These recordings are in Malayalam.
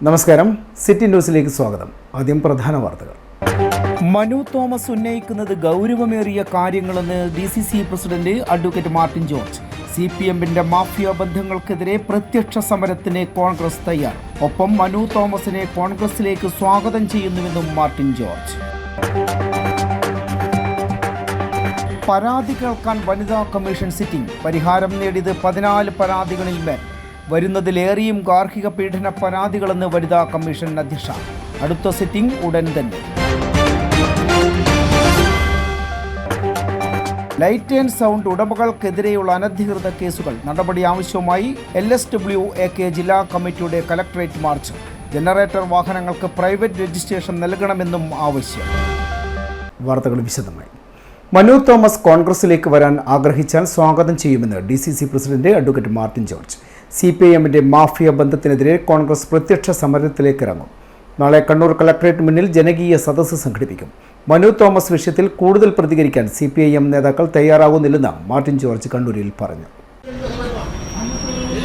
നമസ്കാരം, സിറ്റി ന്യൂസിലേക്ക് സ്വാഗതം. ആദ്യം പ്രധാന വാർത്തകൾ. മനു തോമസ് ഉന്നയിക്കുന്നത് ഗൗരവമേറിയ കാര്യങ്ങളെന്ന് DCC president advocate Martin George. CPMന്റെ മാഫിയ ബന്ധങ്ങൾക്കെതിരെ പ്രത്യക്ഷ സമരത്തിന് കോൺഗ്രസ് തയ്യാർ. ഒപ്പം മനു തോമസിനെ കോൺഗ്രസിലേക്ക് സ്വാഗതം ചെയ്യുന്നുവെന്നും മാർട്ടിൻ ജോർജ്. പരാതി കേൾക്കാൻ വനിതാ കമ്മീഷൻ സിറ്റിംഗ്. പരിഹാരം നേടിയത് 14 പരാതികളിൽ മേൽ. വരുന്നതിലേറെയും ഗാർഹിക പീഡന പരാതികളെന്ന് വനിതാ കമ്മീഷൻ അധ്യക്ഷ. അടുത്ത സിറ്റിംഗ് ഉടൻ തന്നെ. ലൈറ്റ് ആൻഡ് സൗണ്ട് ഉടമകൾക്കെതിരെയുള്ള അനധികൃത കേസുകൾ നടപടി ആവശ്യവുമായി LSWAK ജില്ലാ കമ്മിറ്റിയുടെ കലക്ടറേറ്റ് മാർച്ച്. ജനറേറ്റർ വാഹനങ്ങൾക്ക് പ്രൈവറ്റ് രജിസ്ട്രേഷൻ നൽകണമെന്നും ആവശ്യം. വാർത്തകൾ വിശദമായി. മനു തോമസ് കോൺഗ്രസിലേക്ക് വരാൻ ആഗ്രഹിച്ചാൽ സ്വാഗതം ചെയ്യുമെന്ന് DCC president advocate Martin George. CPMന്റെ മാഫിയ ബന്ധത്തിനെതിരെ കോൺഗ്രസ് പ്രത്യക്ഷ സമരത്തിലേക്ക് ഇറങ്ങും. നാളെ കണ്ണൂർ കളക്ടറേറ്റ് മുന്നിൽ ജനകീയ സദസ്സ് സംഘടിപ്പിക്കും. മനു തോമസ് വിഷയത്തിൽ കൂടുതൽ പ്രതികരിക്കാൻ CPIM നേതാക്കൾ തയ്യാറാകുന്നില്ലെന്ന് മാർട്ടിൻ ജോർജ് കണ്ണൂരിൽ പറഞ്ഞു.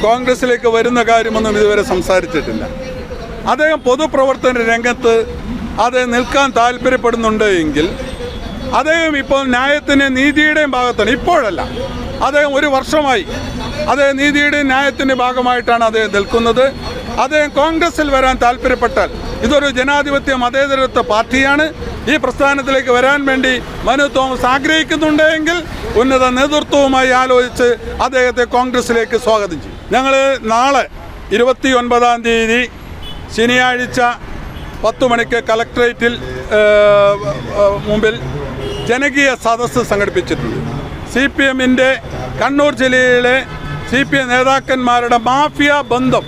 കോൺഗ്രസിലേക്ക് വരുന്ന കാര്യമൊന്നും ഇതുവരെ സംസാരിച്ചിട്ടില്ല. അദ്ദേഹം പൊതുപ്രവർത്തന രംഗത്ത് നിൽക്കാൻ താല്പര്യപ്പെടുന്നുണ്ട് എങ്കിൽ അദ്ദേഹം ഇപ്പോൾ ന്യായത്തിൻ്റെ നീതിയുടെയും ഭാഗത്താണ്. ഇപ്പോഴല്ല, അദ്ദേഹം 1 വർഷമായി അദ്ദേഹം നീതിയുടെയും ന്യായത്തിൻ്റെ ഭാഗമായിട്ടാണ് അദ്ദേഹം നിൽക്കുന്നത്. അദ്ദേഹം കോൺഗ്രസിൽ വരാൻ താല്പര്യപ്പെട്ടാൽ ഇതൊരു ജനാധിപത്യ മതേതരത്വ പാർട്ടിയാണ്. ഈ പ്രസ്ഥാനത്തിലേക്ക് വരാൻ വേണ്ടി മനു തോമസ് ആഗ്രഹിക്കുന്നുണ്ടെങ്കിൽ ഉന്നത നേതൃത്വവുമായി ആലോചിച്ച് അദ്ദേഹത്തെ കോൺഗ്രസിലേക്ക് സ്വാഗതം ചെയ്യും. ഞങ്ങൾ നാളെ 29-ാം തീയതി ശനിയാഴ്ച 10 മണിക്ക് കളക്ടറേറ്റിൽ മുമ്പിൽ ജനകീയ സദസ്സ് സംഘടിപ്പിച്ചിട്ടുണ്ട്. CPMന്റെ കണ്ണൂർ ജില്ലയിലെ CPM നേതാക്കന്മാരുടെ മാഫിയ ബന്ധം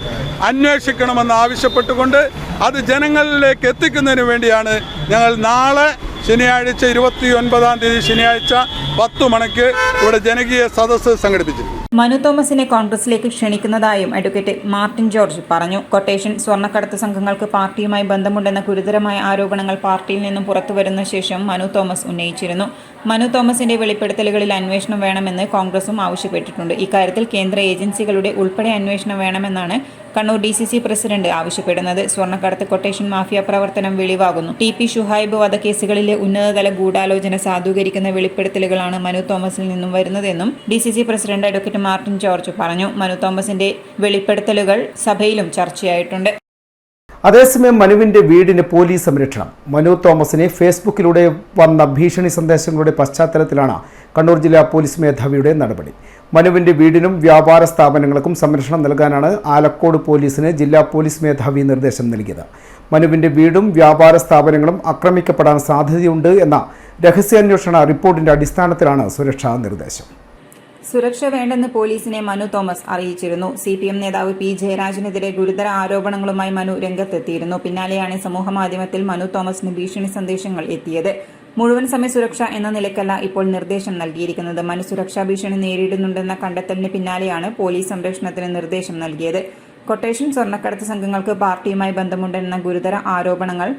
അന്വേഷിക്കണമെന്ന് ആവശ്യപ്പെട്ടുകൊണ്ട് അത് ജനങ്ങളിലേക്ക് എത്തിക്കുന്നതിന് വേണ്ടിയാണ് ഞങ്ങൾ നാളെ ശനിയാഴ്ച 29-ാം തീയതി ശനിയാഴ്ച 10 മണിക്ക് ഇവിടെ ജനകീയ സദസ്സ് സംഘടിപ്പിച്ചിട്ടുണ്ട്. മനു തോമസിനെ കോൺഗ്രസിലേക്ക് ക്ഷണിക്കുന്നതായും അഡ്വക്കേറ്റ് മാർട്ടിൻ ജോർജ് പറഞ്ഞു. കൊട്ടേഷൻ, സ്വർണ്ണക്കടത്ത് സംഘങ്ങൾക്ക് പാർട്ടിയുമായി ബന്ധമുണ്ടെന്ന ഗുരുതരമായ ആരോപണങ്ങൾ പാർട്ടിയിൽ നിന്നും പുറത്തുവരുന്ന ശേഷം മനു തോമസ് ഉന്നയിച്ചിരുന്നു. മനു തോമസിന്റെ വെളിപ്പെടുത്തലുകളിൽ അന്വേഷണം വേണമെന്ന് കോൺഗ്രസും ആവശ്യപ്പെട്ടിട്ടുണ്ട്. ഇക്കാര്യത്തിൽ കേന്ദ്ര ഏജൻസികളുടെ ഉൾപ്പെടെ അന്വേഷണം വേണമെന്നാണ് കണ്ണൂർ DCC പ്രസിഡന്റ് ആവശ്യപ്പെടുന്നത്. സ്വർണ്ണക്കടത്ത്, കൊട്ടേഷൻ, മാഫിയ പ്രവർത്തനം വെളിവാകുന്നു. TP ഷുഹൈബ് വധക്കേസുകളിലെ ഉന്നതതല ഗൂഢാലോചന സാധൂകരിക്കുന്ന വെളിപ്പെടുത്തലുകളാണ് മനു തോമസിൽ നിന്നും വരുന്നതെന്നും DCC president advocate Martin George പറഞ്ഞു. മനു തോമസിന്റെ വെളിപ്പെടുത്തലുകൾ സഭയിലും ചർച്ചയായിട്ടുണ്ട്. അതേസമയം മനുവിന്റെ വീടിന് പോലീസ് സംരക്ഷണം. മനു തോമസിനെ ഫേസ്ബുക്കിലൂടെ വന്ന ഭീഷണി സന്ദേശങ്ങളുടെ പശ്ചാത്തലത്തിലാണ് കണ്ണൂർ ജില്ലാ പോലീസ് മേധാവിയുടെ നടപടി. മനുവിന്റെ വീടിനും വ്യാപാര സ്ഥാപനങ്ങൾക്കും സംരക്ഷണം നൽകാനാണ് ആലക്കോട് പോലീസിന് ജില്ലാ പോലീസ് മേധാവി നിർദ്ദേശം നൽകിയത്. മനുവിന്റെ വീടും വ്യാപാര സ്ഥാപനങ്ങളും ആക്രമിക്കപ്പെടാൻ സാധ്യതയുണ്ട് എന്ന രഹസ്യാന്വേഷണ റിപ്പോർട്ടിന്റെ അടിസ്ഥാനത്തിലാണ് സുരക്ഷാ നിർദ്ദേശം. സുരക്ഷ വേണ്ടെന്ന് പോലീസിനെ മനു തോമസ് അറിയിച്ചിരുന്നു. CPM നേതാവ് P ജയരാജനെതിരെ ഗുരുതര ആരോപണങ്ങളുമായി മനു രംഗത്തെത്തിയിരുന്നു. പിന്നാലെയാണ് സമൂഹമാധ്യമത്തിൽ മനു തോമസിന് ഭീഷണി സന്ദേശങ്ങൾ എത്തിയത്. മുഴുവൻ സമയ സുരക്ഷ എന്ന നിലയ്ക്കല്ല ഇപ്പോൾ നിർദ്ദേശം നൽകിയിരിക്കുന്നത്. മനു സുരക്ഷാ ഭീഷണി നേരിടുന്നുണ്ടെന്ന കണ്ടെത്തലിന് പിന്നാലെയാണ് പോലീസ് സംരക്ഷണത്തിന് നിർദ്ദേശം നൽകിയത്. കൊട്ടേഷൻ, സ്വർണ്ണക്കടത്ത് സംഘങ്ങൾക്ക് പാർട്ടിയുമായി ബന്ധമുണ്ടെന്ന ഗുരുതര ആരോപണങ്ങൾ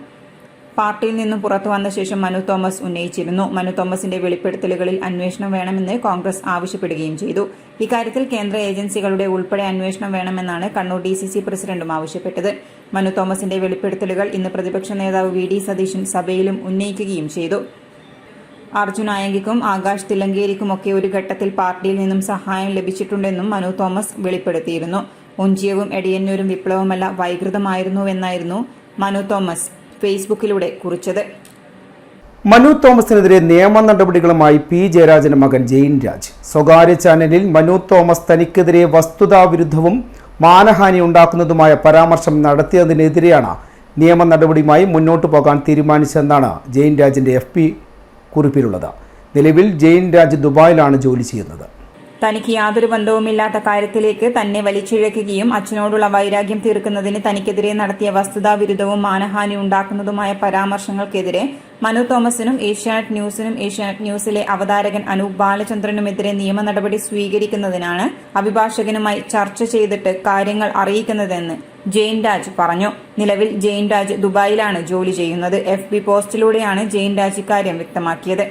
പാർട്ടിയിൽ നിന്നും പുറത്തു വന്ന ശേഷം മനു തോമസ് ഉന്നയിച്ചിരുന്നു. മനു തോമസിന്റെ വെളിപ്പെടുത്തലുകളിൽ അന്വേഷണം വേണമെന്ന് കോൺഗ്രസ് ആവശ്യപ്പെടുകയും ചെയ്തു. ഇക്കാര്യത്തിൽ കേന്ദ്ര ഏജൻസികളുടെ ഉൾപ്പെടെ അന്വേഷണം വേണമെന്നാണ് കണ്ണൂർ DCC പ്രസിഡന്റും ആവശ്യപ്പെട്ടത്. മനു തോമസിന്റെ വെളിപ്പെടുത്തലുകൾ ഇന്ന് പ്രതിപക്ഷ നേതാവ് VD സതീശൻ സഭയിലും ഉന്നയിക്കുകയും ചെയ്തു. അർജുൻ ആയങ്കിക്കും ആകാശ് തില്ലങ്കേരിക്കുമൊക്കെ ഒരു ഘട്ടത്തിൽ പാർട്ടിയിൽ നിന്നും സഹായം ലഭിച്ചിട്ടുണ്ടെന്നും മനു തോമസ് വെളിപ്പെടുത്തിയിരുന്നു. ഒഞ്ചിയവും എടിയന്നൂരും വിപ്ലവമല്ല വൈകൃതമായിരുന്നുവെന്നായിരുന്നു മനു തോമസ് ഫേസ്ബുക്കിലൂടെ കുറിച്ചത്. മനു തോമസിനെതിരെ നിയമ നടപടികളുമായി P ജയരാജന്റെ മകൻ ജെയിൻ രാജ്. സ്വകാര്യ ചാനലിൽ മനു തോമസ് തനിക്കെതിരെ വസ്തുതാവിരുദ്ധവും മാനഹാനി ഉണ്ടാക്കുന്നതുമായ പരാമർശം നടത്തിയതിനെതിരെയാണ് നിയമ നടപടിയുമായി മുന്നോട്ടു പോകാൻ തീരുമാനിച്ചതെന്നാണ് ജെയിൻ രാജിന്റെ FB കുറിപ്പിലുള്ളത്. നിലവിൽ ജെയിൻ രാജ് ദുബായിലാണ് ജോലി ചെയ്യുന്നത്. തനിക്ക് യാതൊരു ബന്ധവുമില്ലാത്ത കാര്യത്തിലേക്ക് തന്നെ വലിച്ചിഴക്കുകയും അച്ഛനോടുള്ള വൈരാഗ്യം തീർക്കുന്നതിന് തനിക്കെതിരെ നടത്തിയ വസ്തുതാവിരുദ്ധവും മാനഹാനി ഉണ്ടാക്കുന്നതുമായ പരാമർശങ്ങൾക്കെതിരെ മനു തോമസിനും ഏഷ്യാനെറ്റ് ന്യൂസിനും ഏഷ്യാനെറ്റ് ന്യൂസിലെ അവതാരകൻ അനൂപ് ബാലചന്ദ്രനുമെതിരെ നിയമ നടപടി സ്വീകരിക്കുന്നതിനാണ് അഭിഭാഷകനുമായി ചർച്ച ചെയ്തിട്ട് കാര്യങ്ങൾ അറിയിക്കുന്നതെന്ന് ജെയിൻ രാജ് പറഞ്ഞു. നിലവിൽ ജെയിൻ രാജ് ദുബായിലാണ് ജോലി ചെയ്യുന്നത്. FB പോസ്റ്റിലൂടെയാണ് ജെയിൻ രാജ് ഇക്കാര്യം വ്യക്തമാക്കിയത്.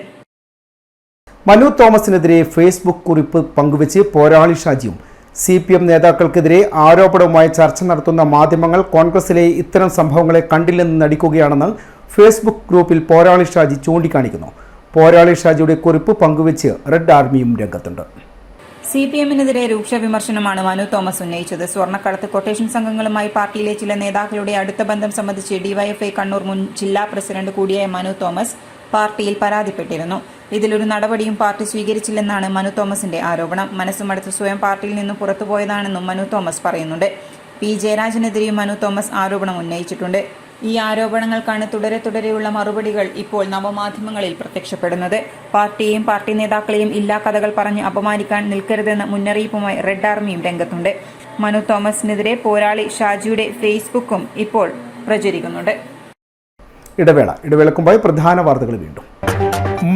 മനു തോമസിനെതിരെ ഫേസ്ബുക്ക് കുറിപ്പ് പങ്കുവച്ച് പോരാളി ഷാജിയും CPM നേതാക്കൾക്കെതിരെ ആരോപണവുമായി ചർച്ച നടത്തുന്ന മാധ്യമങ്ങൾ കോൺഗ്രസിലെ ഇത്തരം സംഭവങ്ങളെ കണ്ടില്ലെന്ന് നടിക്കുകയാണെന്ന് ഫേസ്ബുക്ക് ഗ്രൂപ്പിൽ പോരാളി ഷാജി ചൂണ്ടിക്കാണിക്കുന്നു. പോരാളി ഷാജിയുടെ കുറിപ്പ് പങ്കുവെച്ച് റെഡ് ആർമിയും രംഗത്തുണ്ട്. CPMനെതിരെ രൂക്ഷ വിമർശനമാണ് മനു തോമസ് ഉന്നയിച്ചത്. സ്വർണ്ണക്കടത്ത് കൊട്ടേഷൻ സംഘങ്ങളുമായി പാർട്ടിയിലെ ചില നേതാക്കളുടെ അടുത്ത ബന്ധം സംബന്ധിച്ച് DYFI കണ്ണൂർ മുൻ ജില്ലാ പ്രസിഡന്റ് കൂടിയായ മനു തോമസ് പാർട്ടിയിൽ പരാതിപ്പെട്ടിരുന്നു. ഇതിലൊരു നടപടിയും പാർട്ടി സ്വീകരിച്ചില്ലെന്നാണ് മനു തോമസിന്റെ ആരോപണം. മനസ്സുമടുത്ത് സ്വയം പാർട്ടിയിൽ നിന്നും പുറത്തുപോയതാണെന്നും മനു തോമസ് പറയുന്നുണ്ട്. P. ജയരാജനെതിരെയും മനു തോമസ് ആരോപണം ഉന്നയിച്ചിട്ടുണ്ട്. ഈ ആരോപണങ്ങൾക്കാണ് തുടരെയുള്ള മറുപടികൾ ഇപ്പോൾ നവമാധ്യമങ്ങളിൽ പ്രത്യക്ഷപ്പെടുന്നത്. പാർട്ടിയെയും പാർട്ടി നേതാക്കളെയും ഇല്ലാ കഥകൾ പറഞ്ഞ് അപമാനിക്കാൻ നിൽക്കരുതെന്ന മുന്നറിയിപ്പുമായി റെഡ് ആർമിയും രംഗത്തുണ്ട്. മനു തോമസിനെതിരെ പോരാളി ഷാജിയുടെ ഫേസ്ബുക്കും ഇപ്പോൾ പ്രചരിക്കുന്നുണ്ട്. ഇടവേളക്കുമ്പായി പ്രധാന വാർത്തകൾ വീണ്ടും.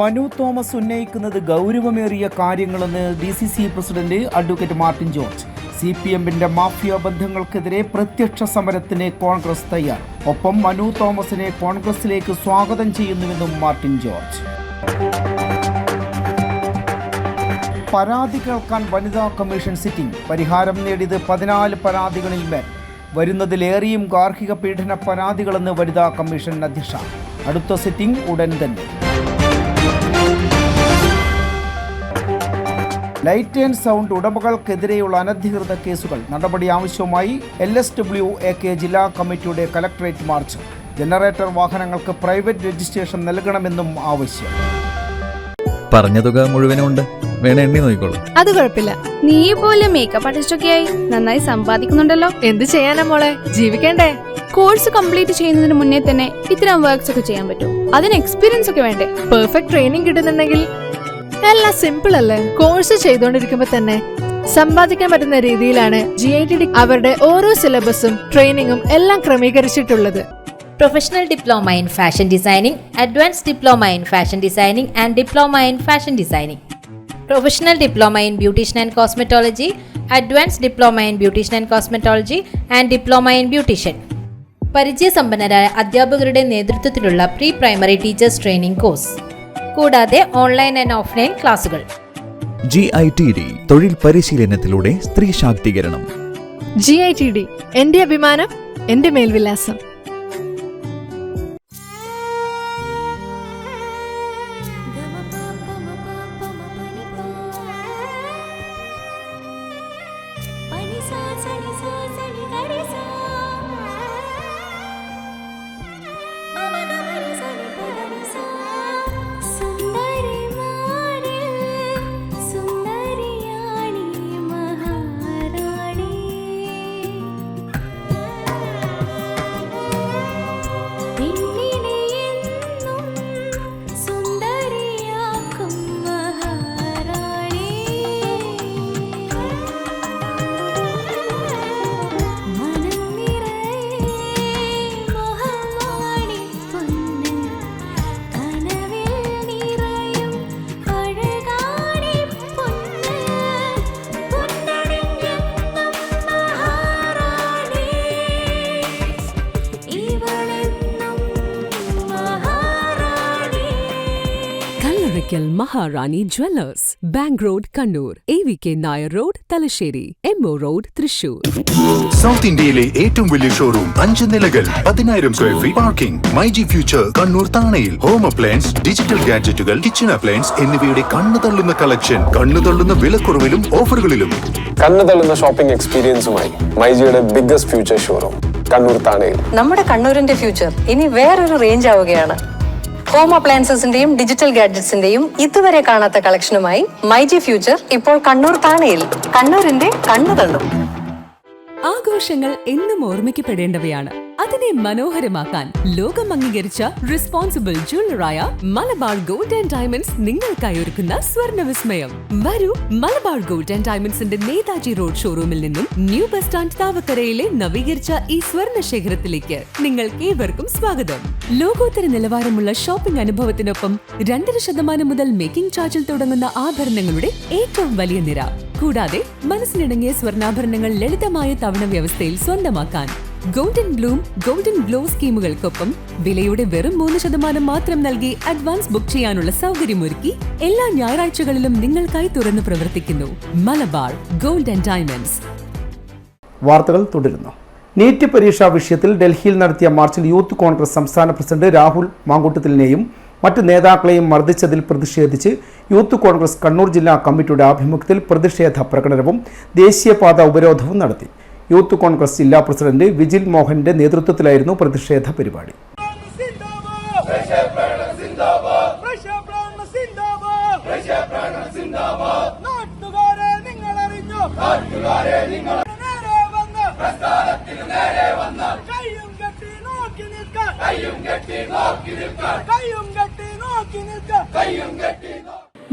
മനു തോമസ് ഉന്നയിക്കുന്നത് ഗൗരവമേറിയ കാര്യങ്ങളെന്ന് DCC president advocate Martin George. CPMന്റെ മാഫിയ ബന്ധങ്ങൾക്കെതിരെ പ്രത്യക്ഷ സമരത്തിന് കോൺഗ്രസ് തയ്യാർ. ഒപ്പം മനു തോമസിനെ കോൺഗ്രസിലേക്ക് സ്വാഗതം ചെയ്യുന്നുവെന്നും മാർട്ടിൻ ജോർജ്. പരാതി കേൾക്കാൻ വനിതാ കമ്മീഷൻ സിറ്റിംഗ്. പരിഹാരം നേടിയത് 14 പരാതികളിൽ മേൽ. വരുന്നതിലേറെയും ഗാർഹിക പീഡന പരാതികളെന്ന് വനിതാ കമ്മീഷൻ അധ്യക്ഷ. അടുത്ത സിറ്റിംഗ് ഉടൻ തന്നെ. ലൈറ്റ് ആൻഡ് സൗണ്ട് ഉടമകൾക്കെതിരെയുള്ള അനധികൃത കേസുകൾ നടപടി ആവശ്യവുമായി LSWAK ജില്ലാ കമ്മിറ്റിയുടെ കലക്ടറേറ്റ് മാർച്ച്. ജനറേറ്റർ വാഹനങ്ങൾക്ക് പ്രൈവറ്റ് രജിസ്ട്രേഷൻ നൽകണമെന്നും ആവശ്യം. പറഞ്ഞ തുക മുഴുവനുണ്ട്, വേണേ എണ്ണി നോക്കിക്കോളൂ. അത് കുഴപ്പമില്ല. നീ പോലെ മേക്കപ്പ് ആർട്ടിസ്റ്റൊക്കെയായി നന്നായി സമ്പാദിക്കുന്നുണ്ടല്ലോ. എന്ത് ചെയ്യാനാ മോളെ, ജീവിക്കണ്ടേ? കോഴ്സ് കംപ്ലീറ്റ് ചെയ്യുന്നതിന് മുന്നേ തന്നെ ഇത്തരം വർക്ക്സ് ഒക്കെ ചെയ്യാൻ പറ്റും. അതിന് എക്സ്പീരിയൻസ് ഒക്കെ വേണ്ടേ? പെർഫെക്റ്റ് ട്രെയിനിങ് കിട്ടുന്നുണ്ടെങ്കിൽ എല്ലാം സിമ്പിൾ അല്ലേ? കോഴ്സ് ചെയ്തുകൊണ്ടിരിക്കുമ്പോ തന്നെ സമ്പാദിക്കാൻ പറ്റുന്ന രീതിയിലാണ് GITD അവരുടെ ഓരോ സിലബസും ട്രെയിനിങ്ങും എല്ലാം ക്രമീകരിച്ചിട്ടുള്ളത്. Professional Diploma in Fashion Designing, Advanced Diploma in Fashion Designing and Diploma in Fashion Designing. Professional Diploma in Beautician and Cosmetology, Advanced Diploma in Beautician and Cosmetology and Diploma in Beautician. പരിചയസമ്പന്നരായ അധ്യാപകരുടെ നേതൃത്വത്തിലുള്ള pre primary teachers training course, കൂടാതെ ഓൺലൈൻ ആൻഡ് ഓഫ്ലൈൻ ക്ലാസുകൾ. GITD തൊഴിൽ പരിശീലനത്തിലൂടെ സ്ത്രീ ശാക്തീകരണം. GITD എന്റെ അഭിമാനം, എന്റെ മേൽവിലാസം. Maharani jewellers, bank road Kannur, AVK Nair road Thalassery, MO road Thrissur. South ഇന്ത്യയിലെ ഏറ്റവും വലിയ ഷോറൂം, 5 നിലകൾ, 10,000 square feet parking. MyG future Kannur താണയിൽ. ഹോം അപ്ലയൻസ്, ഡിജിറ്റൽ ഗാഡ്ജറ്റുകൾ, കിച്ചൺ അപ്ലയൻസ് എന്നിവയുടെ കണ്ണുതള്ളുന്ന കളക്ഷൻ, കണ്ണുതള്ളുന്ന വിലക്കുറവിലും ഓഫറുകളിലും. കണ്ണുതള്ളുന്ന ഷോപ്പിംഗ് എക്സ്പീരിയൻസുമായി മൈജിയുടെ ബിഗ്ഗസ്റ്റ് ഫ്യൂച്ചർ ഷോറൂം കണ്ണൂർ താണയിൽ. നമ്മുടെ കണ്ണൂരിന്റെ ഫ്യൂച്ചർ ഇനി വേറൊരു റേഞ്ച് ആവുകയാണ്. ഹോം അപ്ലയൻസസിന്റെയും ഡിജിറ്റൽ ഗാഡ്ജറ്റ്സിന്റെയും ഇതുവരെ കാണാത്ത കളക്ഷനുമായി മൈജി ഫ്യൂച്ചർ ഇപ്പോൾ കണ്ണൂർ താണയിൽ. കണ്ണൂരിന്റെ കണ്ണുതള്ളും. ആഘോഷങ്ങൾ എന്നും ഓർമ്മിക്കപ്പെടേണ്ടവയാണ്. അതിനെ മനോഹരമാക്കാൻ ലോകം അംഗീകരിച്ച റെസ്പോൺസിബിൾ ജ്വല്ലറായ മലബാർ ഗോൾഡ് ആൻഡ് ഡയമണ്ട്സ് നിങ്ങൾക്കായി ഒരുക്കുന്ന സ്വർണ്ണ വിസ്മയം. വരൂ, മലബാർ ഗോൾഡ് ആൻഡ് ഡയമണ്ട്സിന്റെ നേതാജി റോഡ് ഷോറൂമിൽ നിന്നും ന്യൂ ബസ് സ്റ്റാൻഡ് താവക്കരയിലെ നവീകരിച്ച ഈ സ്വർണ്ണ ശേഖരത്തിലേക്ക് നിങ്ങൾക്ക് ഏവർക്കും സ്വാഗതം. ലോകോത്തര നിലവാരമുള്ള ഷോപ്പിംഗ് അനുഭവത്തിനൊപ്പം 2% മുതൽ മേക്കിംഗ് ചാർജിൽ തുടങ്ങുന്ന ആഭരണങ്ങളുടെ ഏറ്റവും വലിയ നിര. കൂടാതെ മനസ്സിനിണങ്ങിയ സ്വർണ്ണാഭരണങ്ങൾ ലളിതമായ തവണ വ്യവസ്ഥയിൽ സ്വന്തമാക്കാൻ ഗോൾഡൻ ബ്ലൂം ഗോൾഡൻ ഗ്ലോ സ്കീമുകൾക്കൊപ്പം വിലയുടെ വെറും 3% മാത്രം നൽകി അഡ്വാൻസ് ബുക്ക് ചെയ്യാനുള്ള സൗകര്യമൊരുക്കി എല്ലാ ഞായറാഴ്ചകളിലും നിങ്ങൾക്കായി തുറന്നു പ്രവർത്തിക്കുന്നു മലബാർ ഗോൾഡ് ആൻഡ് ഡയമണ്ട്സ്. വാർത്തകൾ തുടരുന്നു. നീറ്റ് പരീക്ഷാ വിഷയത്തിൽ ഡൽഹിയിൽ നടത്തിയ മാർച്ചിൽ യൂത്ത് കോൺഗ്രസ് സംസ്ഥാന പ്രസിഡന്റ് രാഹുൽ മാങ്കൂട്ടത്തിലിനെയും മറ്റ് നേതാക്കളെയും മർദ്ദിച്ചതിൽ പ്രതിഷേധിച്ച് യൂത്ത് കോൺഗ്രസ് കണ്ണൂർ ജില്ലാ കമ്മിറ്റിയുടെ ആഭിമുഖ്യത്തിൽ പ്രതിഷേധ പ്രകടനവും ദേശീയപാത ഉപരോധവും നടത്തി. യൂത്ത് കോൺഗ്രസ് ജില്ലാ പ്രസിഡന്റ് വിജിൽ മോഹന്റെ നേതൃത്വത്തിലായിരുന്നു പ്രതിഷേധ പരിപാടി.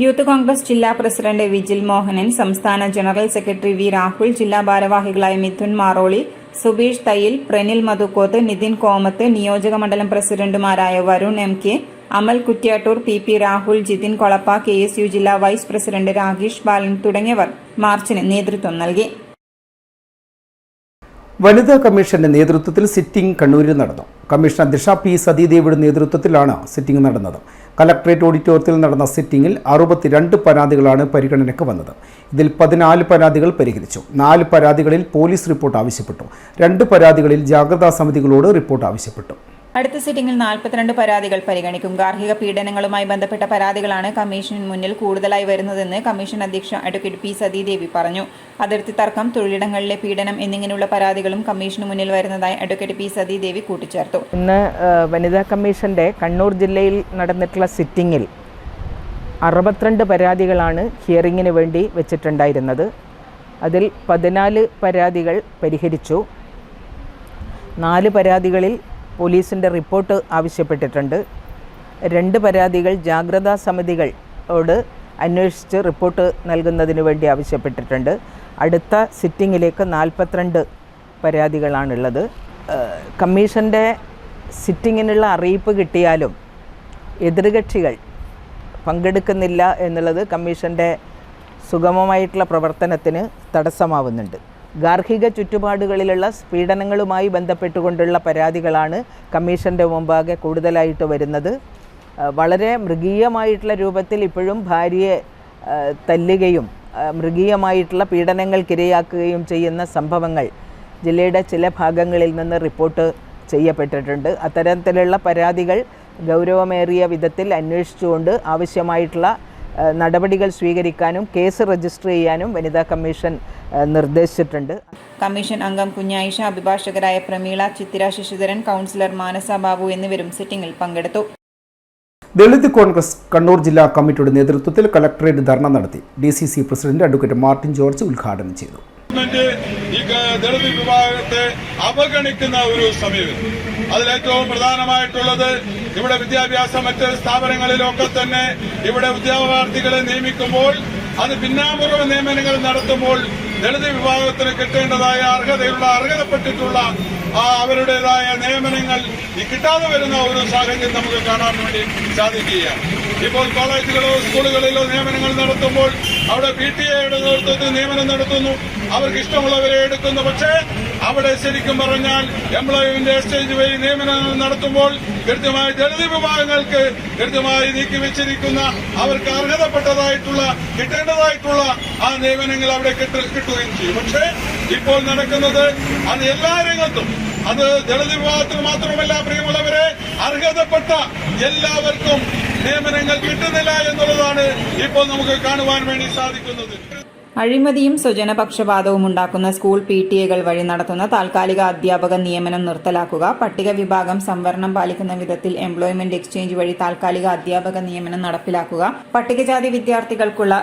യൂത്ത് കോൺഗ്രസ് ജില്ലാ പ്രസിഡന്റ് വിജിൽ മോഹനൻ, സംസ്ഥാന ജനറൽ സെക്രട്ടറി വി രാഹുൽ, ജില്ലാ ഭാരവാഹികളായ മിഥുൻ മാറോളി, സുബീഷ് തയ്യിൽ, പ്രനിൽ മധുക്കോത്ത്, നിതിൻ കോമത്ത്, നിയോജക മണ്ഡലം പ്രസിഡന്റുമാരായ വരുൺ എം കെ, അമൽ കുറ്റ്യാട്ടൂർ, പി രാഹുൽ, ജിതിൻ കൊളപ്പ, KSU ജില്ലാ വൈസ് പ്രസിഡന്റ് രാകേഷ് ബാലൻ തുടങ്ങിയവർ മാർച്ചിന് നേതൃത്വം നൽകി. വനിതാ കമ്മീഷന്റെ നേതൃത്വത്തിൽ സിറ്റിംഗ് കണ്ണൂരിൽ നടന്നു. കമ്മീഷൻ അധ്യക്ഷ P സതീദേവിയുടെ നേതൃത്വത്തിലാണ് സിറ്റിംഗ് നടന്നത്. കലക്ട്രേറ്റ് ഓഡിറ്റോറിയത്തിൽ നടന്ന സിറ്റിംഗിൽ 62 പരാതികളാണ് പരിഗണനയ്ക്ക് വന്നത്. ഇതിൽ 14 പരാതികൾ പരിഹരിച്ചു. 4 പരാതികളിൽ പോലീസ് റിപ്പോർട്ട് ആവശ്യപ്പെട്ടു. 2 പരാതികളിൽ ജാഗ്രതാ സമിതികളോട് റിപ്പോർട്ട് ആവശ്യപ്പെട്ടു. അടുത്ത സിറ്റിംഗിൽ 42 പരാതികൾ പരിഗണിക്കും. ഗാർഹിക പീഡനങ്ങളുമായി ബന്ധപ്പെട്ട പരാതികളാണ് കമ്മീഷന് മുന്നിൽ കൂടുതലായി വരുന്നതെന്ന് കമ്മീഷൻ അധ്യക്ഷ അഡ്വക്കേറ്റ് P സതീദേവി പറഞ്ഞു. അതിർത്തി തർക്കം, തൊഴിലിടങ്ങളിലെ പീഡനം എന്നിങ്ങനെയുള്ള പരാതികളും കമ്മീഷന് മുന്നിൽ വരുന്നതായി അഡ്വക്കേറ്റ് P സതീദേവി കൂട്ടിച്ചേർത്തു. ഇന്ന് വനിതാ കമ്മീഷന്റെ കണ്ണൂർ ജില്ലയിൽ നടന്നിട്ടുള്ള സിറ്റിംഗിൽ 62 പരാതികളാണ് ഹിയറിങ്ങിന് വേണ്ടി വെച്ചിട്ടുണ്ടായിരുന്നത്. അതിൽ 14 പരാതികൾ പരിഹരിച്ചു. 4 പരാതികളിൽ പോലീസിൻ്റെ റിപ്പോർട്ട് ആവശ്യപ്പെട്ടിട്ടുണ്ട്. 2 പരാതികൾ ജാഗ്രതാ സമിതികളോട് അന്വേഷിച്ച് റിപ്പോർട്ട് നൽകുന്നതിന് വേണ്ടി ആവശ്യപ്പെട്ടിട്ടുണ്ട്. അടുത്ത സിറ്റിങ്ങിലേക്ക് 42 പരാതികളാണുള്ളത്. കമ്മീഷൻ്റെ സിറ്റിങ്ങിനുള്ള അറിയിപ്പ് കിട്ടിയാലും എതിർകക്ഷികൾ പങ്കെടുക്കുന്നില്ല എന്നുള്ളത് കമ്മീഷൻ്റെ സുഗമമായിട്ടുള്ള പ്രവർത്തനത്തിന് തടസ്സമാവുന്നുണ്ട്. ഗാർഹിക ചുറ്റുപാടുകളിലുള്ള പീഡനങ്ങളുമായി ബന്ധപ്പെട്ടുകൊണ്ടുള്ള പരാതികളാണ് കമ്മീഷൻ്റെ മുമ്പാകെ കൂടുതലായിട്ട് വരുന്നത്. വളരെ മൃഗീയമായിട്ടുള്ള രൂപത്തിൽ ഇപ്പോഴും ഭാര്യയെ തല്ലുകയും മൃഗീയമായിട്ടുള്ള പീഡനങ്ങൾക്കിരയാക്കുകയും ചെയ്യുന്ന സംഭവങ്ങൾ ജില്ലയുടെ ചില ഭാഗങ്ങളിൽ നിന്ന് റിപ്പോർട്ട് ചെയ്യപ്പെട്ടിട്ടുണ്ട്. അത്തരത്തിലുള്ള പരാതികൾ ഗൗരവമേറിയ വിധത്തിൽ അന്വേഷിച്ചുകൊണ്ട് ആവശ്യമായിട്ടുള്ള നടപടികൾ സ്വീകരിക്കാനും കേസ് രജിസ്റ്റർ ചെയ്യാനും വനിതാ കമ്മീഷൻ നിർദ്ദേശിച്ചിട്ടുണ്ട്. കമ്മീഷൻ അംഗം കുഞ്ഞായിഷ, അഭിഭാഷകരായ പ്രമീള, ചിത്തിര ശശിധരൻ, കൗൺസിലർ മാനസ ബാബു എന്നിവരും സിറ്റിംഗിൽ പങ്കെടുത്തു. ദളിത് കോൺഗ്രസ് കണ്ണൂർ ജില്ലാ കമ്മിറ്റിയുടെ നേതൃത്വത്തിൽ കലക്ടറേറ്റ് ധർണ നടത്തി. DCC president advocate Martin George ഉദ്ഘാടനം ചെയ്തു. ഈ ദളിത് വിഭാഗത്തെ അവഗണിക്കുന്ന ഒരു സമീപനം, അതിലേറ്റവും പ്രധാനമായിട്ടുള്ളത് ഇവിടെ വിദ്യാഭ്യാസ മറ്റ് സ്ഥാപനങ്ങളിലൊക്കെ തന്നെ ഇവിടെ ഉദ്യോഗാർത്ഥികളെ നിയമിക്കുമ്പോൾ അത് പിന്നാമ്പുറം നിയമനങ്ങൾ നടത്തുമ്പോൾ ദളിത് വിഭാഗത്തിന് കിട്ടേണ്ടതായ അർഹതപ്പെട്ടിട്ടുള്ള അവരുടേതായ നിയമനങ്ങൾ കിട്ടാതെ വരുന്ന ഒരു സാഹചര്യം നമുക്ക് കാണാൻ വേണ്ടി സാധിക്കുകയാണ്. ഇപ്പോൾ കോളേജുകളോ സ്കൂളുകളിലോ നിയമനങ്ങൾ നടത്തുമ്പോൾ അവിടെ PTA-യുടെ നേതൃത്വത്തിൽ നിയമനം നടത്തുന്നു. അവർക്ക് ഇഷ്ടമുള്ളവരെ എടുക്കുന്നു. പക്ഷേ അവിടെ ശരിക്കും പറഞ്ഞാൽ എംപ്ലോയ്മെന്റ് എക്സ്ചേഞ്ച് വഴി നിയമനങ്ങൾ നടത്തുമ്പോൾ കൃത്യമായി ദളിത് വിഭാഗങ്ങൾക്ക് കൃത്യമായി നീക്കിവെച്ചിരിക്കുന്ന അവർക്ക് അർഹതപ്പെട്ടതായിട്ടുള്ള കിട്ടേണ്ടതായിട്ടുള്ള ആ നിയമനങ്ങൾ അവിടെ കിട്ടുകയും ചെയ്യും. പക്ഷേ ഇപ്പോൾ നടക്കുന്നത് അത് എല്ലാ രംഗത്തും, അത് ദളിത് വിഭാഗത്തിന് മാത്രമല്ല, പ്രിയമുള്ളവരെ, അർഹതപ്പെട്ട എല്ലാവർക്കും നിയമനങ്ങൾ കിട്ടുന്നില്ല എന്നുള്ളതാണ് ഇപ്പോൾ നമുക്ക് കാണുവാൻ വേണ്ടി സാധിക്കുന്നത്. അഴിമതിയും സ്വജനപക്ഷപാതവും ഉണ്ടാക്കുന്ന സ്കൂൾ PTA-കൾ വഴി നടത്തുന്ന താൽക്കാലിക അധ്യാപക നിയമനം നിർത്തലാക്കുക, പട്ടിക വിഭാഗം സംവരണം പാലിക്കുന്ന വിധത്തിൽ എംപ്ലോയ്മെന്റ് എക്സ്ചേഞ്ച് വഴി താൽക്കാലിക അധ്യാപക നിയമനം നടപ്പിലാക്കുക, പട്ടികജാതി വിദ്യാർത്ഥികൾക്കുള്ള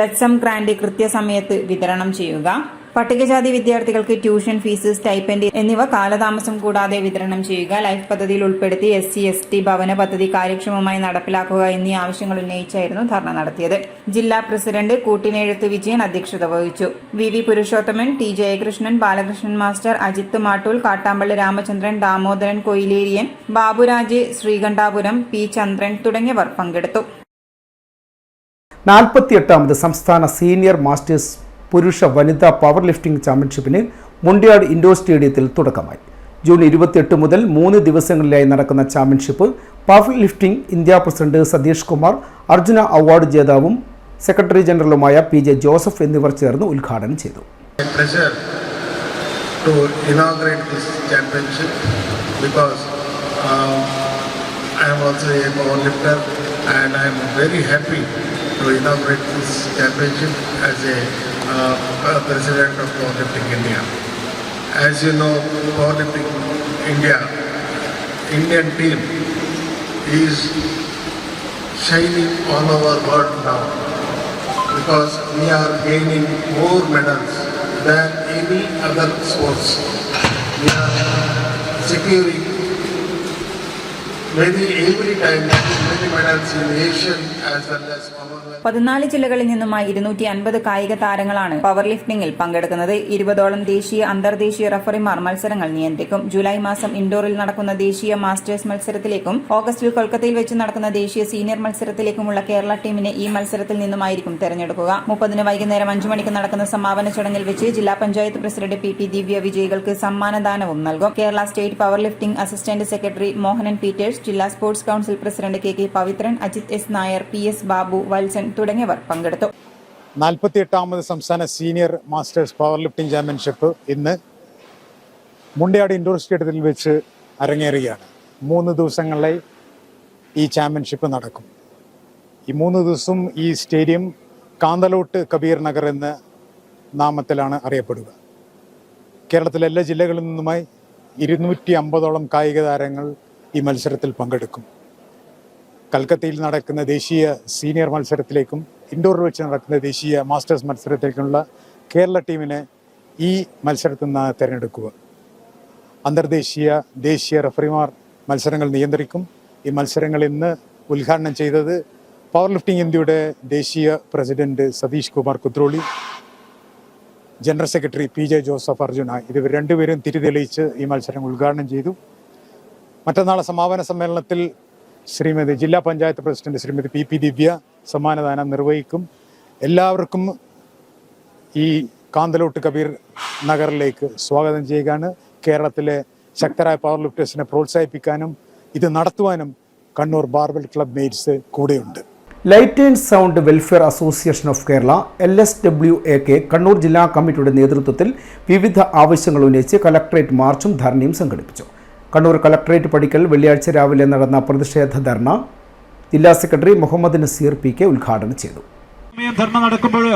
ലക്സം ഗ്രാന്റ് കൃത്യസമയത്ത് വിതരണം ചെയ്യുക, പട്ടികജാതി വിദ്യാർത്ഥികൾക്ക് ട്യൂഷൻ ഫീസ്, സ്റ്റൈപ്പൻഡ് എന്നിവ കാലതാമസം കൂടാതെ വിതരണം ചെയ്യുക, ലൈഫ് പദ്ധതിയിൽ ഉൾപ്പെടുത്തി SC/ST ഭവന പദ്ധതി കാര്യക്ഷമമായി നടപ്പിലാക്കുക എന്നീ ആവശ്യങ്ങൾ ഉന്നയിച്ചായിരുന്നു ധർണ നടത്തിയത്. ജില്ലാ പ്രസിഡന്റ് കൂട്ടിനെഴുത്ത് വിജയൻ അധ്യക്ഷത വഹിച്ചു. VV Purushothaman, T Jayakrishnan, Balakrishnan master, Ajith Mattool, Kattampally Ramachandran, Damodaran Koileriyan, Baburaj, Sreekandapuram, P Chandran തുടങ്ങിയവർ പങ്കെടുത്തു. 48ാമത് സംസ്ഥാന സീനിയർ മാസ്റ്റേഴ്സ് പുരുഷ വനിതാ പവർ ലിഫ്റ്റിംഗ് ചാമ്പ്യൻഷിപ്പിന് മുണ്ടിയാട് ഇൻഡോർ സ്റ്റേഡിയത്തിൽ തുടക്കമായി. ജൂൺ 28 മുതൽ 3 ദിവസങ്ങളിലായി നടക്കുന്ന championship power lifting India president Satheesh Kumar, Arjuna award ജേതാവും സെക്രട്ടറി ജനറലുമായ PJ ജോസഫ് എന്നിവർ ചേർന്ന് ഉദ്ഘാടനം ചെയ്തു. To inaugurate this championship because I am also a powerlifter and I am very happy to inaugurate this championship as a president of Powerlifting India. As you know, Powerlifting India, Indian team is shining all over the world now because we are gaining more medals than any other sports. We are securing every time many medals in Asian as well as Commonwealth. 14 ജില്ലകളിൽ നിന്നുമായി 250 കായിക താരങ്ങളാണ് പവർ ലിഫ്റ്റിംഗിൽ പങ്കെടുക്കുന്നത്. 20ഓളം ദേശീയ അന്തർദേശീയ റഫറിമാർ മത്സരങ്ങൾ നിയന്ത്രിക്കും. ജൂലൈ മാസം ഇൻഡോറിൽ നടക്കുന്ന ദേശീയ മാസ്റ്റേഴ്സ് മത്സരത്തിലേക്കും ഓഗസ്റ്റിൽ കൊൽക്കത്തയിൽ വെച്ച് നടക്കുന്ന ദേശീയ സീനിയർ മത്സരത്തിലേക്കുമുള്ള കേരള ടീമിനെ ഈ മത്സരത്തിൽ നിന്നുമായിരിക്കും തെരഞ്ഞെടുക്കുക. 30-ന് വൈകുന്നേരം 5 മണിക്ക് നടക്കുന്ന സമാപന ചടങ്ങിൽ വെച്ച് ജില്ലാ പഞ്ചായത്ത് പ്രസിഡന്റ് PP ദിവ്യ വിജയികൾക്ക് സമ്മാനദാനവും നൽകും. Kerala state power lifting assistant secretary Mohanan Peters, ജില്ലാ sports council president KK Pavithran, Ajith S Nair, PS Babu, Valsan തുടങ്ങിയവർ പങ്കെടുത്തു. 48ാമത് സംസ്ഥാന senior masters power lifting championship ഇന്ന് മുണ്ടയാട് ഇൻഡോർ സ്റ്റേഡിയത്തിൽ വെച്ച് അരങ്ങേറുകയാണ്. 3 ദിവസങ്ങളിലായി ഈ ചാമ്പ്യൻഷിപ്പ് നടക്കും. ഈ 3 ദിവസവും ഈ സ്റ്റേഡിയം കാന്തലോട്ട് കബീർ നഗർ എന്ന നാമത്തിലാണ് അറിയപ്പെടുക. കേരളത്തിലെ എല്ലാ ജില്ലകളിൽ നിന്നുമായി 250ഓളം കായിക താരങ്ങൾ ഈ മത്സരത്തിൽ പങ്കെടുക്കും. കൽക്കത്തയിൽ നടക്കുന്ന ദേശീയ സീനിയർ മത്സരത്തിലേക്കും ഇൻഡോറിൽ വെച്ച് നടക്കുന്ന ദേശീയ മാസ്റ്റേഴ്സ് മത്സരത്തിലേക്കുള്ള കേരള ടീമിനെ ഈ മത്സരത്തിൽ നിന്ന് തിരഞ്ഞെടുക്കുക. അന്തർദേശീയ ദേശീയ റഫറിമാർ മത്സരങ്ങൾ നിയന്ത്രിക്കും. ഈ മത്സരങ്ങൾ ഇന്ന് ഉദ്ഘാടനം ചെയ്തത് പവർ ലിഫ്റ്റിംഗ് ഇന്ത്യയുടെ ദേശീയ president Satheesh Kumar Kudroli, general secretary PJ Joseph, Arjuna ഇവർ രണ്ടുപേരും തിരിതെളിയിച്ച് ഈ മത്സരം ഉദ്ഘാടനം ചെയ്തു. മറ്റന്നാളെ സമാപന സമ്മേളനത്തിൽ ശ്രീമതി ജില്ലാ പഞ്ചായത്ത് പ്രസിഡന്റ് ശ്രീമതി PP ദിവ്യ സമ്മാനദാനം നിർവഹിക്കും. എല്ലാവർക്കും ഈ കാന്തലോട്ട് കബീർ നഗറിലേക്ക് സ്വാഗതം ചെയ്യുകയാണ്. കേരളത്തിലെ ശക്തരായ പവർ ലിഫ്റ്റേഴ്സിനെ പ്രോത്സാഹിപ്പിക്കാനും ഇത് നടത്തുവാനും കണ്ണൂർ ബാർബൽ ക്ലബ് മെയ്റ്റ്സ് കൂടെയുണ്ട്. Light and sound welfare association of Kerala LSWAK Kannur ജില്ലാ കമ്മിറ്റിയുടെ നേതൃത്വത്തിൽ വിവിധ ആവശ്യങ്ങൾ ഉന്നയിച്ച് കലക്ട്രേറ്റ് മാർച്ചും ധർണയും സംഘടിപ്പിച്ചു. കണ്ണൂർ കലക്ട്രേറ്റ് പടിക്കൽ വെള്ളിയാഴ്ച രാവിലെ നടന്ന പ്രതിഷേധ ധർണ ജില്ലാ സെക്രട്ടറി മുഹമ്മദ് നസീർ PK ഉദ്ഘാടനം ചെയ്തു. ധർണ നടക്കുമ്പോൾ,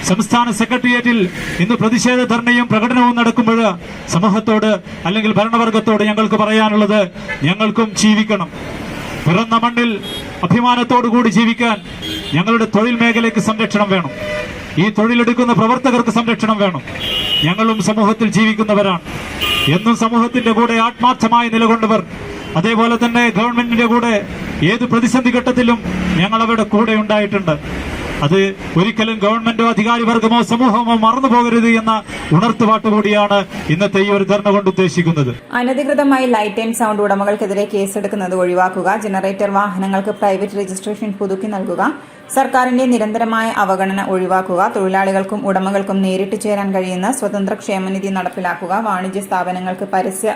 സംസ്ഥാന സെക്രട്ടേറിയറ്റിൽ ഇന്ന് പ്രതിഷേധ ധർണയും പ്രകടനവും നടക്കുമ്പോൾ സമൂഹത്തോട് അല്ലെങ്കിൽ ഭരണവർഗത്തോട് ഞങ്ങൾക്ക് പറയാനുള്ളത്, ഞങ്ങൾക്കും ജീവിക്കണം. പിറന്ന മണ്ണിൽ അഭിമാനത്തോടുകൂടി ജീവിക്കാൻ ഞങ്ങളുടെ തൊഴിൽ മേഖലയ്ക്ക് സംരക്ഷണം വേണം. ഈ തൊഴിലെടുക്കുന്ന പ്രവർത്തകർക്ക് സംരക്ഷണം വേണം. ഞങ്ങളും സമൂഹത്തിൽ ജീവിക്കുന്നവരാണ്. എന്നും സമൂഹത്തിന്റെ കൂടെ ആത്മാർത്ഥമായി നിലകൊണ്ടവർ. അതേപോലെ തന്നെ ഗവൺമെന്റിന്റെ കൂടെ ഏത് പ്രതിസന്ധി ഘട്ടത്തിലും ഞങ്ങൾ അവരുടെ കൂടെ ഉണ്ടായിട്ടുണ്ട്. അത് ഒരിക്കലും ഗവൺമെന്റോ അധികാരി വർഗമോ സമൂഹമോ മറന്നു പോകരുത് എന്ന ഉണർത്തുപാട്ട് കൂടിയാണ് ഇന്നത്തെ ഈ ഒരു ധർണ കൊണ്ട് ഉദ്ദേശിക്കുന്നത്. അനധികൃതമായി ലൈറ്റ് ആൻഡ് സൗണ്ട് ഉടമകൾക്കെതിരെ കേസെടുക്കുന്നത് ഒഴിവാക്കുക, ജനറേറ്റർ വാഹനങ്ങൾക്ക് പ്രൈവറ്റ് രജിസ്ട്രേഷൻ പുതുക്കി നൽകുക, സർക്കാരിന്റെ നിരന്തരമായ അവഗണന ഒഴിവാക്കുക, തൊഴിലാളികൾക്കും ഉടമകൾക്കും നേരിട്ട് ചേരാൻ കഴിയുന്ന സ്വതന്ത്ര ക്ഷേമനിധി നടപ്പിലാക്കുക, വാണിജ്യ സ്ഥാപനങ്ങൾക്ക് പരസ്യ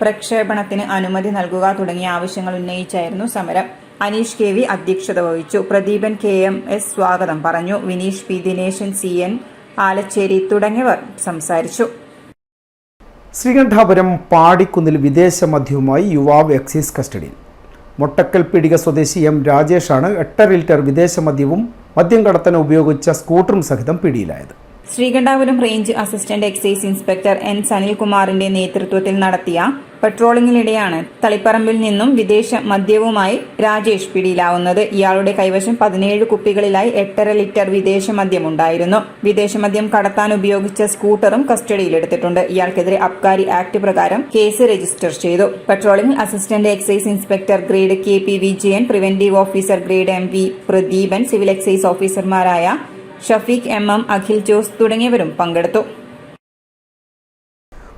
പ്രക്ഷേപണത്തിന് അനുമതി നൽകുക തുടങ്ങിയ ആവശ്യങ്ങൾ ഉന്നയിച്ചായിരുന്നു സമരം. അനീഷ് KV അധ്യക്ഷത വഹിച്ചു. പ്രദീപൻ KMS സ്വാഗതം പറഞ്ഞു. വിനീഷ് P, ദിനേശൻ CN ആലച്ചേരി തുടങ്ങിയവർ സംസാരിച്ചു. ശ്രീകണ്ഠാപുരം പാടിക്കുന്നിൽ വിദേശ മദ്യവുമായി യുവാവ് എക്സൈസ് കസ്റ്റഡിയിൽ. മൊട്ടക്കൽ പീടിക സ്വദേശി M രാജേഷാണ് 8 ലിറ്റർ വിദേശ മദ്യവും മദ്യം കടത്താൻ ഉപയോഗിച്ച സ്കൂട്ടറും സഹിതം പിടിയിലായത്. Sreekandapuram range assistant excise inspector N സനിൽകുമാറിന്റെ നേതൃത്വത്തിൽ നടത്തിയ പട്രോളിംഗിനിടെയാണ് തളിപ്പറമ്പിൽ നിന്നും വിദേശ മദ്യവുമായി രാജേഷ് പിടിയിലാവുന്നത്. ഇയാളുടെ കൈവശം 17 കുപ്പികളിലായി 8.5 ലിറ്റർ വിദേശ മദ്യമുണ്ടായിരുന്നു. വിദേശ മദ്യം കടത്താൻ ഉപയോഗിച്ച സ്കൂട്ടറും കസ്റ്റഡിയിലെടുത്തിട്ടുണ്ട്. ഇയാൾക്കെതിരെ അബ്കാരി ആക്ട് പ്രകാരം കേസ് രജിസ്റ്റർ ചെയ്തു. Patrolling assistant excise inspector grade KP Vijayan, preventive officer grade MV Pradeepan, civil excise ഓഫീസർമാരായ ഷഫീഖ് MM, അഖിൽ ജോസ് തുടങ്ങിയവരും പങ്കെടുത്തു.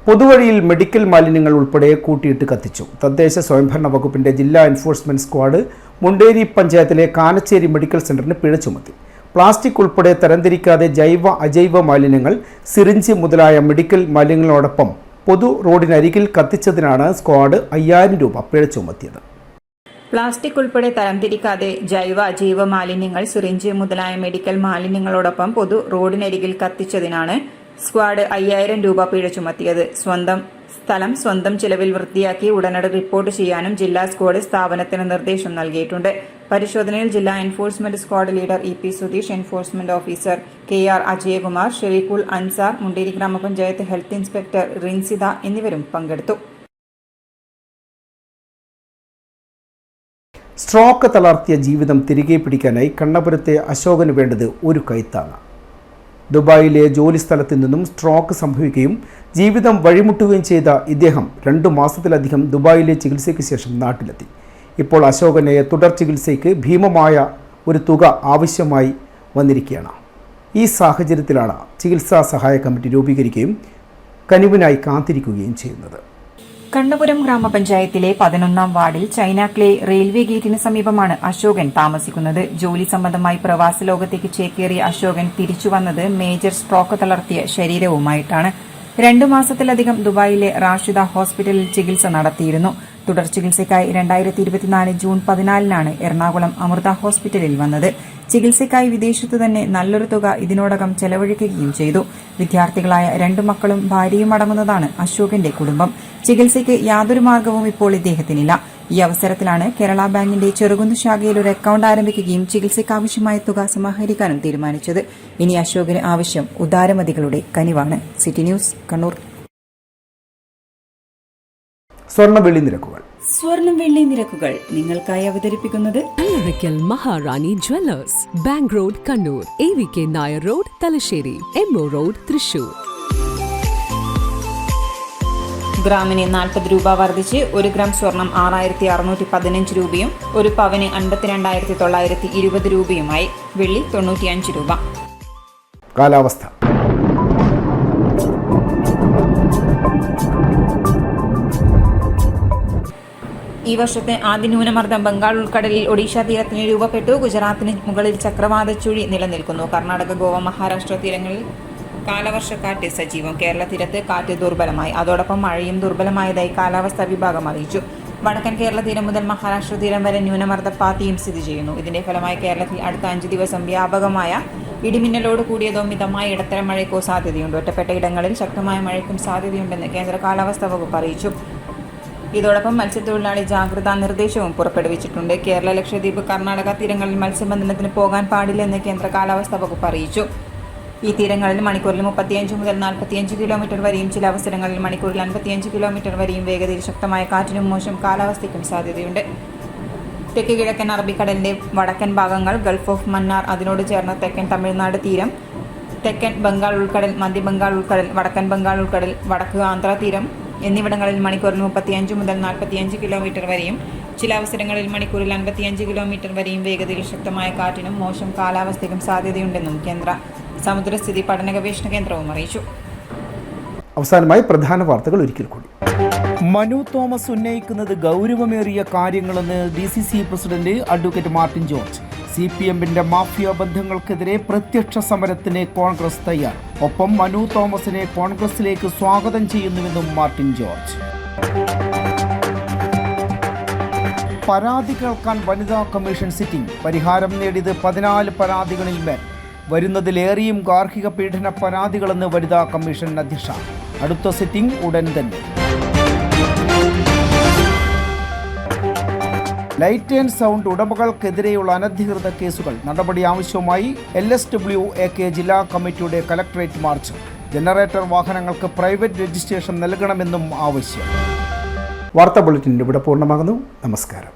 പൊതുവഴിയിൽ മെഡിക്കൽ മാലിന്യങ്ങൾ ഉൾപ്പെടെ കൂട്ടിയിട്ട് കത്തിച്ചു. തദ്ദേശ സ്വയംഭരണ വകുപ്പിന്റെ ജില്ലാ എൻഫോഴ്സ്മെന്റ് സ്ക്വാഡ് മുണ്ടേരി പഞ്ചായത്തിലെ കാനച്ചേരി മെഡിക്കൽ സെന്ററിന് പിഴ ചുമത്തി. പ്ലാസ്റ്റിക് ഉൾപ്പെടെ തരംതിരിക്കാതെ ജൈവ അജൈവ മാലിന്യങ്ങൾ, സിറിഞ്ച് മുതലായ മെഡിക്കൽ മാലിന്യങ്ങളോടൊപ്പം പൊതു റോഡിനരികിൽ കത്തിച്ചതിനാണ് സ്ക്വാഡ് 5000 രൂപ പിഴ ചുമത്തിയത്. പ്ലാസ്റ്റിക് ഉൾപ്പെടെ തരംതിരിക്കാതെ ജൈവ അജൈവ മാലിന്യങ്ങൾ, സിറിഞ്ച് മുതലായ മെഡിക്കൽ മാലിന്യങ്ങളോടൊപ്പം പൊതു റോഡിനരികിൽ കത്തിച്ചതിനാണ് സ്ക്വാഡ് 5000 രൂപ പിഴ ചുമത്തിയത്. സ്വന്തം സ്ഥലം സ്വന്തം ചിലവിൽ വൃത്തിയാക്കി ഉടനടി റിപ്പോർട്ട് ചെയ്യാനും ജില്ലാ സ്ക്വാഡ് സ്ഥാപനത്തിന് നിർദ്ദേശം നൽകിയിട്ടുണ്ട്. പരിശോധനയിൽ ജില്ലാ enforcement squad leader EP Sudheesh, enforcement officer KR Ajayakumar, Shereekhul Ansar, Munderi ഗ്രാമപഞ്ചായത്ത് ഹെൽത്ത് ഇൻസ്പെക്ടർ റിൻസിത എന്നിവരും പങ്കെടുത്തു. സ്ട്രോക്ക് തളർത്തിയ ജീവിതം തിരികെ പിടിക്കാനായി കണ്ണപുരത്തെ അശോകന് വേണ്ടത് ഒരു കൈത്താങ്ങ്. ദുബായിലെ ജോലിസ്ഥലത്തു നിന്നും സ്ട്രോക്ക് സംഭവിക്കുകയും ജീവിതം വഴിമുട്ടുകയും ചെയ്ത ഇദ്ദേഹം 2 മാസത്തിലധികം ദുബായിലെ ചികിത്സയ്ക്ക് ശേഷം നാട്ടിലെത്തി. ഇപ്പോൾ അശോകനെ തുടർ ചികിത്സയ്ക്ക് ഭീമമായ ഒരു തുക ആവശ്യമായി വന്നിരിക്കുകയാണ്. ഈ സാഹചര്യത്തിലാണ് ചികിത്സാ സഹായ കമ്മിറ്റി രൂപീകരിക്കുകയും കനിവിനായി കാത്തിരിക്കുകയും ചെയ്യുന്നത്. കണ്ണപുരം ഗ്രാമപഞ്ചായത്തിലെ 11-ാം വാർഡിൽ ചൈനാക്ലേ റെയിൽവേ ഗേറ്റിന് സമീപമാണ് അശോകൻ താമസിക്കുന്നത്. ജോലി സംബന്ധമായി പ്രവാസ ലോകത്തേക്ക് ചേക്കേറിയ അശോകൻ തിരിച്ചുവന്നത് മേജർ സ്ട്രോക്ക് തളർത്തിയ ശരീരവുമായിട്ടാണ്. 2 മാസത്തിലധികം ദുബായിലെ റാഷിദ ഹോസ്പിറ്റലിൽ ചികിത്സ നടത്തിയിരുന്നു. തുടർ ചികിത്സയ്ക്കായി 2024 ജൂൺ 14-നാണ് എറണാകുളം അമൃത ഹോസ്പിറ്റലിൽ വന്നത്. ചികിത്സയ്ക്കായി വിദേശത്തു തന്നെ നല്ലൊരു തുക ഇതിനോടകം ചെലവഴിക്കുകയും ചെയ്തു. വിദ്യാർത്ഥികളായ 2 മക്കളും ഭാര്യയും അടങ്ങുന്നതാണ് അശോകന്റെ കുടുംബം. ചികിത്സയ്ക്ക് യാതൊരു മാർഗവും ഇപ്പോൾ ഇദ്ദേഹത്തിനില്ല. ഈ അവസരത്തിലാണ് കേരള ബാങ്കിന്റെ ചെറുകുന്ന് ശാഖയിൽ ഒരു അക്കൌണ്ട് ആരംഭിക്കുകയും ചികിത്സയ്ക്കാവശ്യമായ തുക സമാഹരിക്കാനും തീരുമാനിച്ചത്. ഇനി അശോകന് ആവശ്യം ഉദാരമതികളുടെ കനിവാണ്. City news, Kannur. സ്വർണം വെള്ളി നിരക്കുകൾ നിങ്ങൾക്കായി അവതരിപ്പിക്കുന്നത് Maharani jewellers, bank road Kannur, AVK Nair road Thalassery, MO road Thrissur. ഗ്രാമിന് 40 രൂപ വർദ്ധിച്ച് 1 ഗ്രാം സ്വർണം 6615 രൂപയും 1 പവന് 52,920 രൂപയുമായി. വെള്ളി 95 രൂപ. കാലാവസ്ഥ. ഈ വർഷത്തെ ആദ്യ ന്യൂനമർദ്ദം ബംഗാൾ ഉൾക്കടലിൽ ഒഡീഷ തീരത്തിന് രൂപപ്പെട്ടു. ഗുജറാത്തിന് മുകളിൽ ചക്രവാത ചുഴി നിലനിൽക്കുന്നു. കർണാടക, ഗോവ, മഹാരാഷ്ട്ര തീരങ്ങളിൽ കാലവർഷക്കാറ്റ് സജീവം. കേരള തീരത്ത് കാറ്റ് ദുർബലമായി. അതോടൊപ്പം മഴയും ദുർബലമായതായി കാലാവസ്ഥാ വിഭാഗം അറിയിച്ചു. വടക്കൻ കേരള തീരം മുതൽ മഹാരാഷ്ട്ര തീരം വരെ ന്യൂനമർദ്ദപ്പാത്തിയും സ്ഥിതി ചെയ്യുന്നു. ഇതിന്റെ ഫലമായി കേരളത്തിൽ അടുത്ത 5 ദിവസം വ്യാപകമായ ഇടിമിന്നലോട് കൂടിയതോ മിതമായ ഇടത്തരം മഴയ്ക്കോ സാധ്യതയുണ്ട്. ഒറ്റപ്പെട്ട ഇടങ്ങളിൽ ശക്തമായ മഴയ്ക്കും സാധ്യതയുണ്ടെന്ന് കേന്ദ്ര കാലാവസ്ഥാ വകുപ്പ് അറിയിച്ചു. ഇതോടൊപ്പം മത്സ്യത്തൊഴിലാളി ജാഗ്രതാ നിർദ്ദേശവും പുറപ്പെടുവിച്ചിട്ടുണ്ട്. കേരള, ലക്ഷദ്വീപ്, കർണാടക തീരങ്ങളിൽ മത്സ്യബന്ധനത്തിന് പോകാൻ പാടില്ലെന്ന് കേന്ദ്ര കാലാവസ്ഥാ വകുപ്പ് അറിയിച്ചു. ഈ തീരങ്ങളിൽ മണിക്കൂറിൽ 35 മുതൽ 45 കിലോമീറ്റർ വരെയും ചില അവസരങ്ങളിൽ മണിക്കൂറിൽ 55 കിലോമീറ്റർ വരെയും വേഗതയിൽ ശക്തമായ കാറ്റിനും മോശം കാലാവസ്ഥയ്ക്കും സാധ്യതയുണ്ട്. തെക്ക് കിഴക്കൻ അറബിക്കടലിന്റെ വടക്കൻ ഭാഗങ്ങൾ, ഗൾഫ് ഓഫ് മന്നാർ, അതിനോട് ചേർന്ന തെക്കൻ തമിഴ്നാട് തീരം, തെക്കൻ ബംഗാൾ ഉൾക്കടൽ, മധ്യ ബംഗാൾ ഉൾക്കടൽ, വടക്കൻ ബംഗാൾ ഉൾക്കടൽ, വടക്ക് ആന്ധ്ര തീരം എന്നിവിടങ്ങളിൽ മണിക്കൂറിൽ 35 മുതൽ 45 കിലോമീറ്റർ വരെയും ചില അവസരങ്ങളിൽ മണിക്കൂറിൽ 55 കിലോമീറ്റർ വരെയും വേഗതയിൽ ശക്തമായ കാറ്റിനും മോശം കാലാവസ്ഥയ്ക്കും സാധ്യതയുണ്ടെന്നും കേന്ദ്ര സമുദ്രസ്ഥിതി പഠന ഗവേഷണ കേന്ദ്രവും അറിയിച്ചു. അവസാനമായി പ്രധാന വാർത്തകൾ ഒരിക്കൽ കൂടി. മനു തോമസ് ഉന്നയിക്കുന്നത് ഗൗരവമേറിയ കാര്യങ്ങളെന്ന് DCC president advocate Martin George. CPM-ന്റെ മാഫിയ ബന്ധങ്ങൾക്കെതിരെ പ്രത്യക്ഷ സമരത്തിന് കോൺഗ്രസ് തയ്യാർ. ഒപ്പം മനു തോമസിനെ കോൺഗ്രസിലേക്ക് സ്വാഗതം ചെയ്യുന്നുവെന്നും മാർട്ടിൻ ജോർജ്. പരാതി കേൾക്കാൻ വനിതാ കമ്മീഷൻ സിറ്റിംഗ്. പരിഹാരം നേടിയത് 14 പരാതികളിൽ മേൽ. വരുന്നതിലേറെയും ഗാർഹിക പീഡന പരാതികളെന്ന് വനിതാ കമ്മീഷൻ അധ്യക്ഷ. അടുത്ത സിറ്റിംഗ് ഉടൻ തന്നെ. ലൈറ്റ് ആൻഡ് സൗണ്ട് ഉടമകൾക്കെതിരെയുള്ള അനധികൃത കേസുകൾ നടപടി ആവശ്യവുമായി LSWAK ജില്ലാ കമ്മിറ്റിയുടെ കലക്ടറേറ്റ് മാർച്ച്. ജനറേറ്റർ വാഹനങ്ങൾക്ക് പ്രൈവറ്റ് രജിസ്ട്രേഷൻ നൽകണമെന്നും ആവശ്യം. വാർത്താ ബുള്ളറ്റിൻ ഇവിടെ പൂർണ്ണമാകുന്നു. നമസ്കാരം.